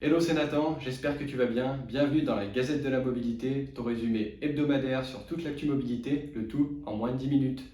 Hello, c'est Nathan, j'espère que tu vas bien. Bienvenue dans la Gazette de la Mobilité, ton résumé hebdomadaire sur toute l'actu mobilité, le tout en moins de 10 minutes.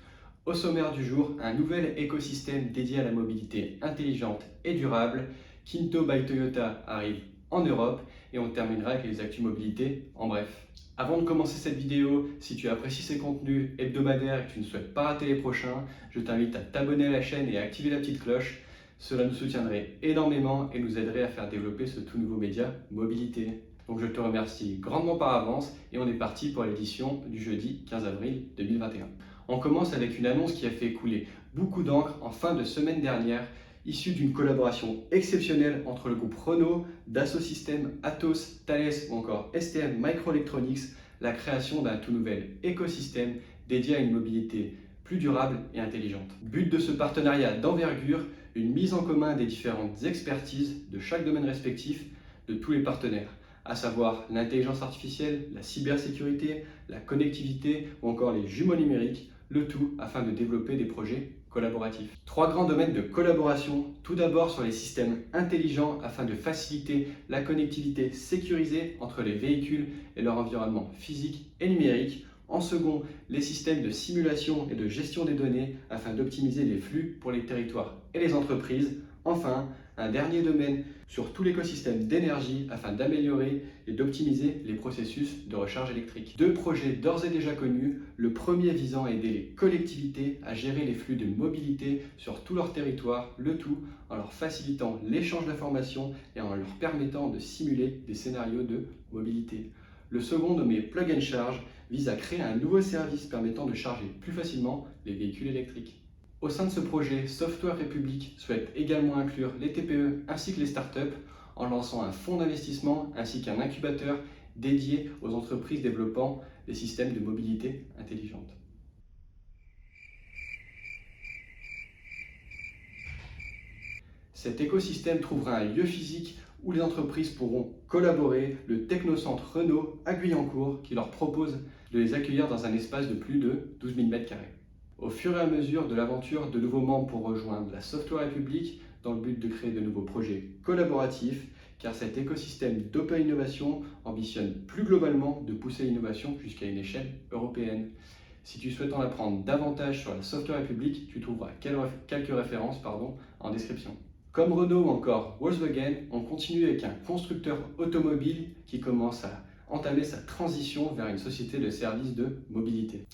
Au sommaire du jour, un nouvel écosystème dédié à la mobilité intelligente et durable. Kinto by Toyota arrive en Europe et on terminera avec les actus mobilité en bref. Avant de commencer cette vidéo, si tu apprécies ces contenus hebdomadaires et que tu ne souhaites pas rater les prochains, je t'invite à t'abonner à la chaîne et à activer la petite cloche. Cela nous soutiendrait énormément et nous aiderait à faire développer ce tout nouveau média mobilité. Donc je te remercie grandement par avance et on est parti pour l'édition du jeudi 15 avril 2021. On commence avec une annonce qui a fait couler beaucoup d'encre en fin de semaine dernière, issue d'une collaboration exceptionnelle entre le groupe Renault, Dassault Systèmes, Atos, Thales ou encore STM Microelectronics, la création d'un tout nouvel écosystème dédié à une mobilité plus durable et intelligente. But de ce partenariat d'envergure, une mise en commun des différentes expertises de chaque domaine respectif de tous les partenaires, à savoir l'intelligence artificielle, la cybersécurité, la connectivité ou encore les jumeaux numériques, le tout afin de développer des projets collaboratifs. Trois grands domaines de collaboration, tout d'abord sur les systèmes intelligents afin de faciliter la connectivité sécurisée entre les véhicules et leur environnement physique et numérique. En second, les systèmes de simulation et de gestion des données afin d'optimiser les flux pour les territoires et les entreprises. Enfin, un dernier domaine sur tout l'écosystème d'énergie afin d'améliorer et d'optimiser les processus de recharge électrique. Deux projets d'ores et déjà connus, le premier visant à aider les collectivités à gérer les flux de mobilité sur tout leur territoire, le tout en leur facilitant l'échange d'informations et en leur permettant de simuler des scénarios de mobilité. Le second, nommé Plug and Charge, vise à créer un nouveau service permettant de charger plus facilement les véhicules électriques. Au sein de ce projet, Software République souhaite également inclure les TPE ainsi que les startups en lançant un fonds d'investissement ainsi qu'un incubateur dédié aux entreprises développant des systèmes de mobilité intelligente. Cet écosystème trouvera un lieu physique où les entreprises pourront collaborer, le Technocentre Renault à Guyancourt qui leur propose de les accueillir dans un espace de plus de 12 000 m². Au fur et à mesure de l'aventure, de nouveaux membres pourront rejoindre la Software République dans le but de créer de nouveaux projets collaboratifs, car cet écosystème d'open innovation ambitionne plus globalement de pousser l'innovation jusqu'à une échelle européenne. Si tu souhaites en apprendre davantage sur la Software République, tu trouveras quelques références en description. Comme Renault ou encore Volkswagen, on continue avec un constructeur automobile qui commence à entamer sa transition vers une société de services de mobilité.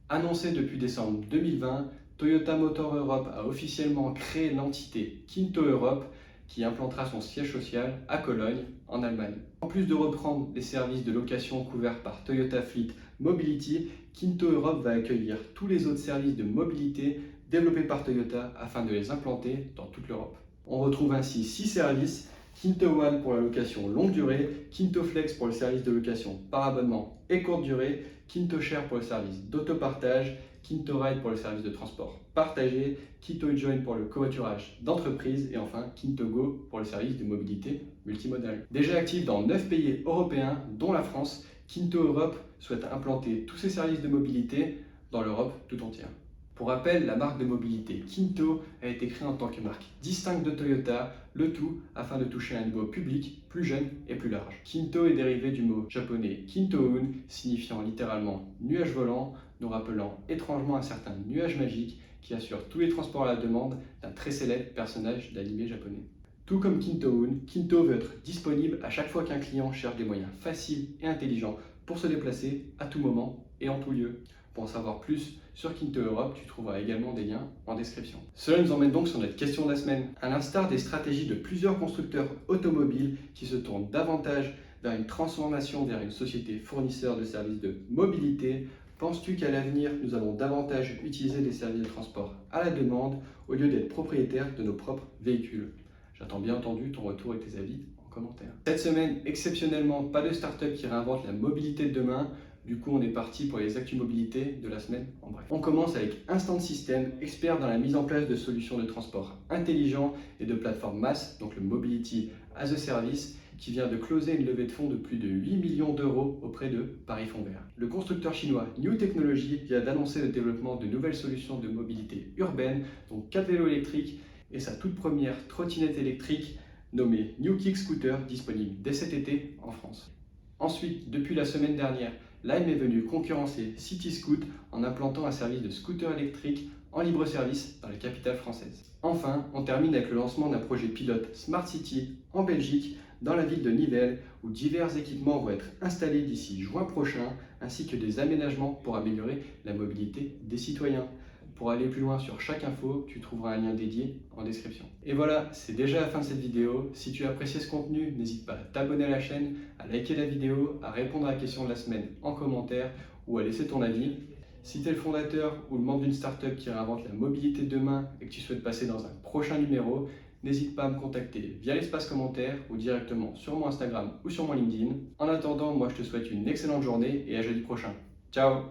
Annoncé depuis décembre 2020, Toyota Motor Europe a officiellement créé l'entité Kinto Europe qui implantera son siège social à Cologne, en Allemagne. En plus de reprendre les services de location couverts par Toyota Fleet Mobility, Kinto Europe va accueillir tous les autres services de mobilité développés par Toyota afin de les implanter dans toute l'Europe. On retrouve ainsi 6 services, Kinto One pour la location longue durée, Kinto Flex pour le service de location par abonnement et courte durée, Kinto Share pour le service d'autopartage, Kinto Ride pour le service de transport partagé, Kinto Join pour le covoiturage d'entreprise et enfin Kinto Go pour le service de mobilité multimodale. Déjà actif dans 9 pays européens, dont la France, Kinto Europe souhaite implanter tous ses services de mobilité dans l'Europe tout entière. Pour rappel, la marque de mobilité Kinto a été créée en tant que marque distincte de Toyota, le tout afin de toucher un niveau public plus jeune et plus large. Kinto est dérivé du mot japonais Kinto-un, signifiant littéralement nuage volant, nous rappelant étrangement un certain nuage magique qui assure tous les transports à la demande d'un très célèbre personnage d'anime japonais. Tout comme Kinto-un, Kinto veut être disponible à chaque fois qu'un client cherche des moyens faciles et intelligents pour se déplacer à tout moment et en tout lieu. Pour en savoir plus sur Kinto Europe, tu trouveras également des liens en description. Cela nous emmène donc sur notre question de la semaine. À l'instar des stratégies de plusieurs constructeurs automobiles qui se tournent davantage vers une transformation vers une société fournisseur de services de mobilité, penses-tu qu'à l'avenir, nous allons davantage utiliser des services de transport à la demande au lieu d'être propriétaires de nos propres véhicules? J'attends bien entendu ton retour et tes avis en commentaire. Cette semaine, exceptionnellement, pas de start-up qui réinvente la mobilité de demain. Du coup, on est parti pour les actus mobilité de la semaine en bref. On commence avec Instant System, expert dans la mise en place de solutions de transport intelligents et de plateformes MaaS, donc le Mobility as a Service, qui vient de closer une levée de fonds de plus de 8 millions d'euros auprès de Paris Fonds Vert. Le constructeur chinois New Technology vient d'annoncer le développement de nouvelles solutions de mobilité urbaine, dont 4 vélos électriques et sa toute première trottinette électrique nommé New Kick Scooter, disponible dès cet été en France. Ensuite, depuis la semaine dernière, Lime est venu concurrencer CityScoot en implantant un service de scooter électrique en libre service dans la capitale française. Enfin, on termine avec le lancement d'un projet pilote Smart City en Belgique, dans la ville de Nivelles, où divers équipements vont être installés d'ici juin prochain, ainsi que des aménagements pour améliorer la mobilité des citoyens. Pour aller plus loin sur chaque info, tu trouveras un lien dédié en description. Et voilà, c'est déjà la fin de cette vidéo. Si tu as apprécié ce contenu, n'hésite pas à t'abonner à la chaîne, à liker la vidéo, à répondre à la question de la semaine en commentaire ou à laisser ton avis. Si tu es le fondateur ou le membre d'une startup qui réinvente la mobilité de demain et que tu souhaites passer dans un prochain numéro, n'hésite pas à me contacter via l'espace commentaire ou directement sur mon Instagram ou sur mon LinkedIn. En attendant, moi je te souhaite une excellente journée et à jeudi prochain. Ciao!